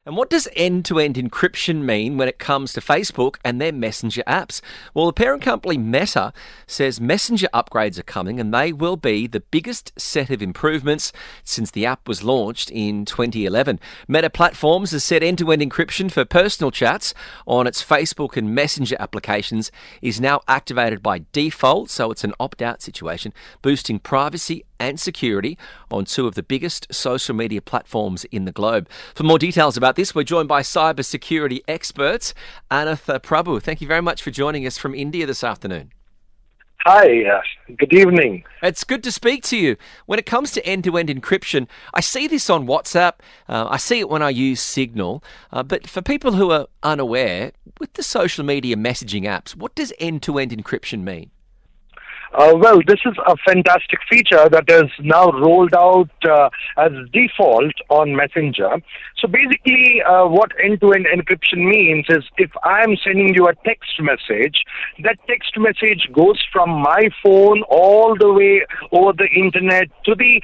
And what does end-to-end encryption mean when it comes to Facebook and their messenger apps? Well, the parent company Meta says messenger upgrades are coming and they will be the biggest set of improvements since the app was launched in 2011. Meta Platforms has said end-to-end encryption for personal chats on its Facebook and Messenger applications is now activated by default, so it's an opt-out situation, boosting privacy and security on two of the biggest social media platforms in the globe. For more details about this, we're joined by cybersecurity experts, Anantha Prabhu. Thank you very much for joining us from India this afternoon. Hi, good evening. It's good to speak to you. When it comes to end-to-end encryption, I see this on WhatsApp. I see it when I use Signal. But for people who are unaware, with the social media messaging apps, what does end-to-end encryption mean? Well, this is a fantastic feature that is now rolled out as default on Messenger. So basically, what end-to-end encryption means is if I'm sending you a text message, that text message goes from my phone all the way over the internet to the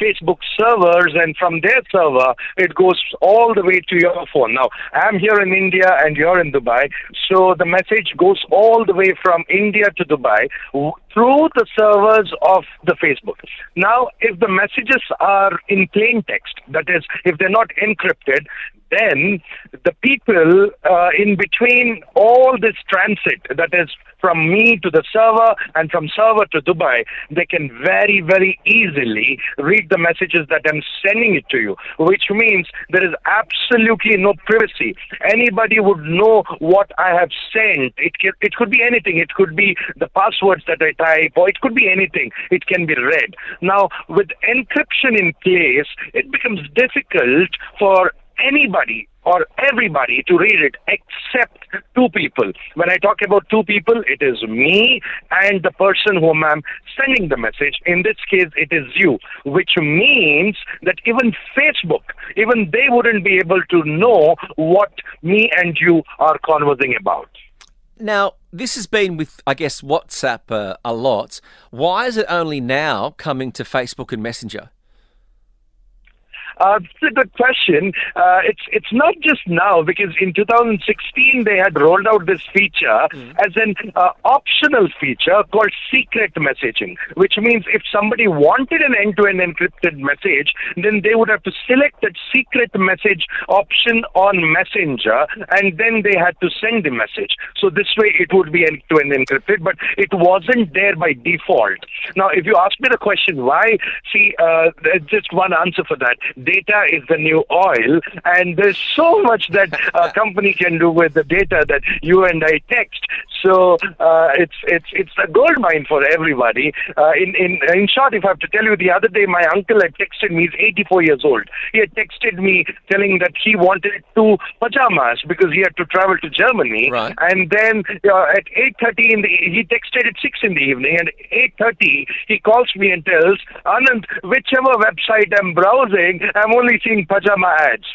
Facebook servers, and from their server, it goes all the way to your phone. Now, I'm here in India and you're in Dubai, so the message goes all the way from India to Dubai through the servers of the Facebook. Now, if the messages are in plain text, that is, if they're not encrypted, then the people in between all this transit, that is from me to the server and from server to Dubai, they can very, very easily read the messages that I'm sending it to you, which means there is absolutely no privacy. Anybody would know what I have sent. It could be anything. It could be the passwords that I type, or it could be anything. It can be read. Now, with encryption in place, it becomes difficult for anybody or everybody to read it except two people. When I talk about two people, it is me and the person whom I'm sending the message. In this case, it is you, which means that even Facebook, even they wouldn't be able to know what me and you are conversing about. Now, this has been with, I guess, WhatsApp a lot. Why is it only now coming to Facebook and Messenger? It's a good question. It's not just now, because in 2016 they had rolled out this feature as an optional feature called secret messaging, which means if somebody wanted an end-to-end encrypted message, then they would have to select that secret message option on Messenger, and then they had to send the message. So this way it would be end-to-end encrypted, but it wasn't there by default. Now, if you ask me the question why, see, there's just one answer for that. Data is the new oil, and there's so much that a company can do with the data that you and I text. So it's a gold mine for everybody. In short, if I have to tell you, the other day my uncle had texted me. He's 84 years old. He had texted me telling that he wanted two pajamas because he had to travel to Germany. Right. And then at 8:30 he texted at 6 in the evening, and at 8:30 he calls me and tells, Anand, whichever website I'm browsing, I'm only seeing pajama ads.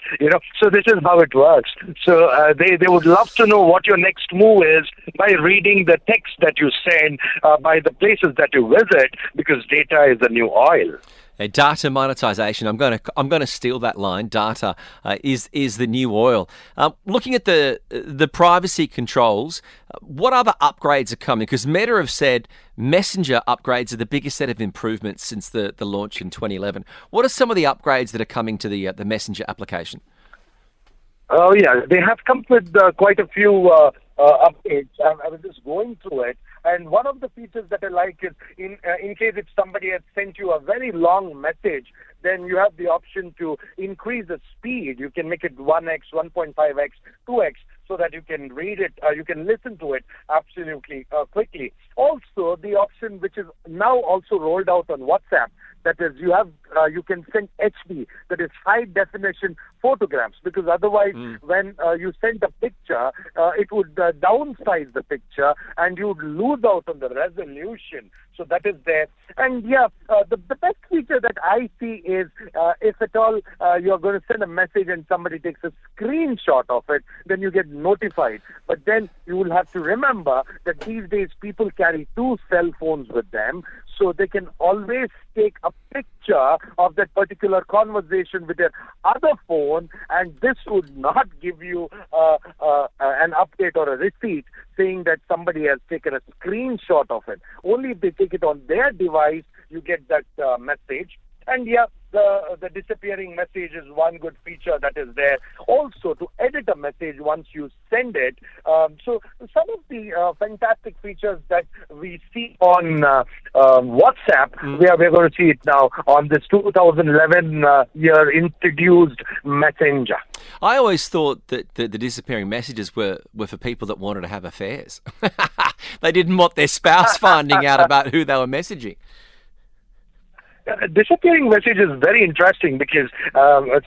So this is how it works. So they would love to know what your next move is by reading the text that you send, by the places that you visit, because data is the new oil. Data monetization. I'm going to steal that line. Data is the new oil. Looking at the privacy controls, what other upgrades are coming? Because Meta have said Messenger upgrades are the biggest set of improvements since the launch in 2011. What are some of the upgrades that are coming to the Messenger application? Oh yeah, they have come with quite a few updates. I was just going through it. And one of the features that I like is in case if somebody has sent you a very long message, then you have the option to increase the speed. You can make it 1x, 1.5x, 2x, so that you can read it, you can listen to it absolutely quickly. Also, the option which is now also rolled out on WhatsApp, that is, you can send HD, that is high definition photographs, because otherwise when you send a picture, it would downsize the picture and you would lose out on the resolution. So that is there. And the best feature that I see is if at all you're going to send a message and somebody takes a screenshot of it, then you get notified. But then you will have to remember that these days people carry two cell phones with them. so they can always take a picture of that particular conversation with their other phone, and this would not give you an update or a receipt saying that somebody has taken a screenshot of it. Only if they take it on their device, you get that message. And yeah, the disappearing message is one good feature that is there. Also, to edit a message once you send it. So some of the fantastic features that we see on WhatsApp, we're going to see it now on this 2011 year introduced Messenger. I always thought that the disappearing messages were for people that wanted to have affairs. They didn't want their spouse finding out about who they were messaging. Disappearing message is very interesting because,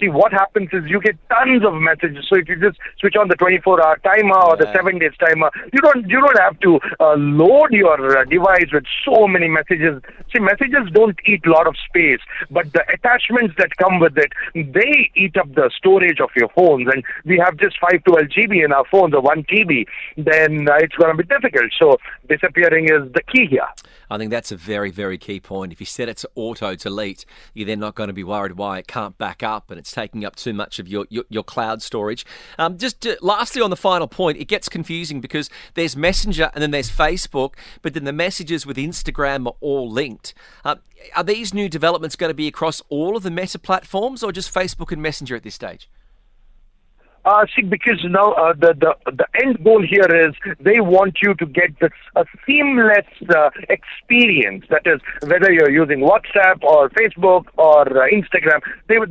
see, what happens is you get tons of messages. So if you just switch on the 24-hour timer or the 7 days timer, you don't have to load your device with so many messages. See, messages don't eat a lot of space, but the attachments that come with it, they eat up the storage of your phones. And we have just 512 GB in our phones or 1 TB, then it's going to be difficult. So disappearing is the key here. I think that's a very, very key point. If you set it to auto-delete, you're then not going to be worried why it can't back up and it's taking up too much of your cloud storage. Lastly, on the final point, it gets confusing because there's Messenger and then there's Facebook, but then the messages with Instagram are all linked. Are these new developments going to be across all of the Meta platforms or just Facebook and Messenger at this stage? See, because now the end goal here is they want you to get a seamless experience. That is, whether you're using WhatsApp or Facebook or Instagram, their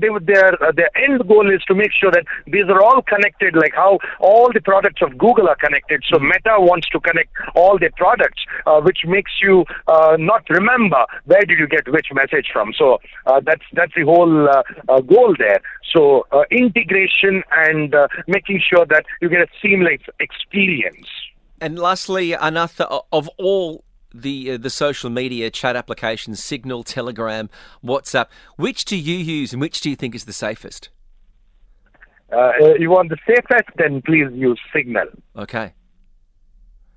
end goal is to make sure that these are all connected, like how all the products of Google are connected. So Meta wants to connect all their products, which makes you not remember where did you get which message from. So that's the whole goal there. So integration and making sure that you get a seamless experience. And lastly, Anath, of all the social media chat applications, Signal, Telegram, WhatsApp, which do you use and which do you think is the safest? You want the safest, then please use Signal. Okay.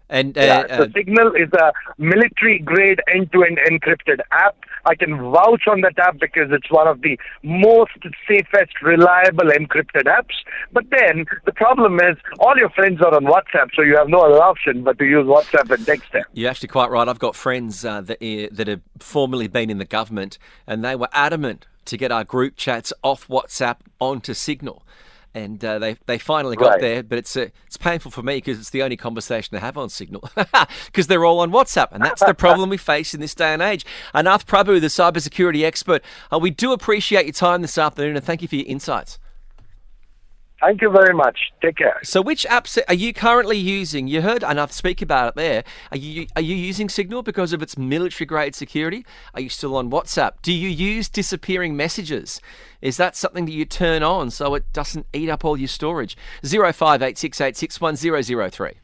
And so Signal is a military-grade end-to-end encrypted app. I can vouch on that app because it's one of the most safest, reliable encrypted apps. But then the problem is all your friends are on WhatsApp, so you have no other option but to use WhatsApp and text them. You're actually quite right. I've got friends that have formerly been in the government, and they were adamant to get our group chats off WhatsApp onto Signal. And they finally got there, but it's painful for me because it's the only conversation I have on Signal because they're all on WhatsApp, and that's the problem we face in this day and age. Anath Prabhu, the cybersecurity expert, we do appreciate your time this afternoon, and thank you for your insights. Thank you very much. Take care. So which apps are you currently using? You heard Anath speak about it there. Are you using Signal because of its military-grade security? Are you still on WhatsApp? Do you use disappearing messages? Is that something that you turn on so it doesn't eat up all your storage? 0586861003.